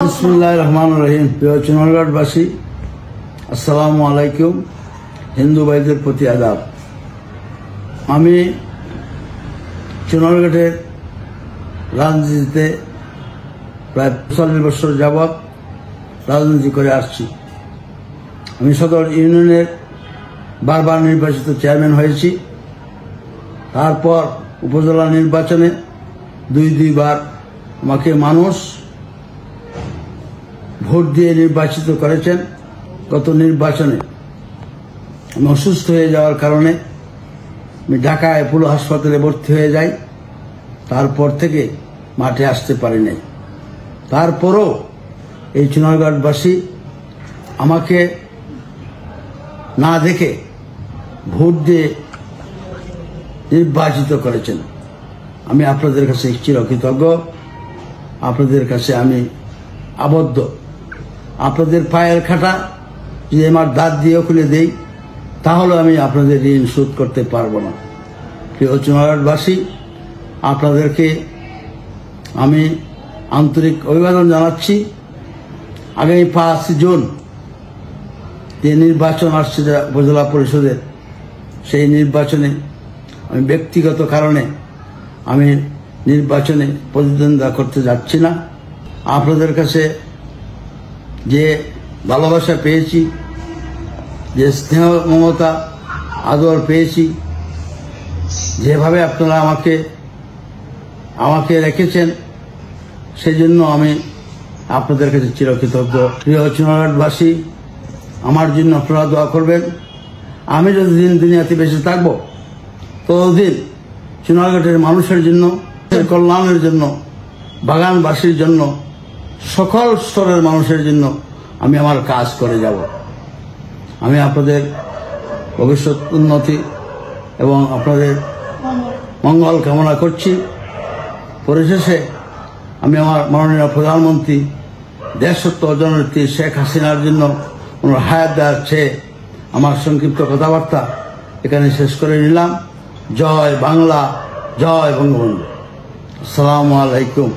বিসমিল্লাহির রহমানির রহিম। প্রিয় চুনারগড়বাসী, আসসালামু আলাইকুম। হিন্দু ভাইদের প্রতি আদাব। আমি চুনারগড়ের রাজনীতিতে প্রায় ৪০ বছর যাবৎ রাজনীতি করে আসছি। আমি সদর ইউনিয়নের বারবার নির্বাচিত চেয়ারম্যান হয়েছি। তারপর উপজেলা নির্বাচনে দুইবার আমাকে মানুষ ভোট দিয়ে নির্বাচিত করেছেন। গত নির্বাচনে আমি অসুস্থ হয়ে যাওয়ার কারণে আমি ঢাকায় পুরো হাসপাতালে ভর্তি হয়ে যাই। তারপর থেকে মাঠে আসতে পারি নাই। তারপরও এই চুনারগড়বাসী আমাকে না দেখে ভোট দিয়ে নির্বাচিত করেছেন। আমি আপনাদের কাছে চিরকৃতজ্ঞ। আপনাদের কাছে আমি আবদ্ধ। আপনাদের পায়ের খাটা যদি আমার দাঁত দিয়ে খুলে দেই, তাহলে আমি আপনাদের ঋণ শোধ করতে পারবো না। প্রিয় চুনারগড়বাসী, আপনাদেরকে আমি আন্তরিক অভিবাদন জানাচ্ছি। আগামী ৫ জুন যে নির্বাচন আসছে উপজেলা পরিষদের, সেই নির্বাচনে আমি ব্যক্তিগত কারণে আমি নির্বাচনে প্রতিদ্বন্দ্বিতা করতে যাচ্ছি না। আপনাদের কাছে যে ভালোবাসা পেয়েছি, যে স্নেহ মমতা আদর পেয়েছি, যেভাবে আপনারা আমাকে রেখেছেন, সেজন্য আমি আপনাদের কাছে চিরকৃতজ্ঞ। প্রিয় চুনারগড়বাসী, আমার জন্য আপনারা দোয়া করবেন। আমি যতদিন দুনিয়াতে বেঁচে থাকবো, ততদিন চুনারগড়ের মানুষের জন্য, কল্যাণের জন্য, বাগানবাসীর জন্য, সকল স্তরের মানুষের জন্য আমি আমার কাজ করে যাব। আমি আপনাদের ভবিষ্যৎ উন্নতি এবং আপনাদের মঙ্গল কামনা করছি। পরিশেষে আমি আমার মাননীয় প্রধানমন্ত্রী দেশত্ব জননেত্রী শেখ হাসিনার জন্য ওনার হায়াত দেওয়ার চেয়ে আমার সংক্ষিপ্ত কথাবার্তা এখানে শেষ করে নিলাম। জয় বাংলা, জয় বঙ্গবন্ধু। আসসালামু আলাইকুম।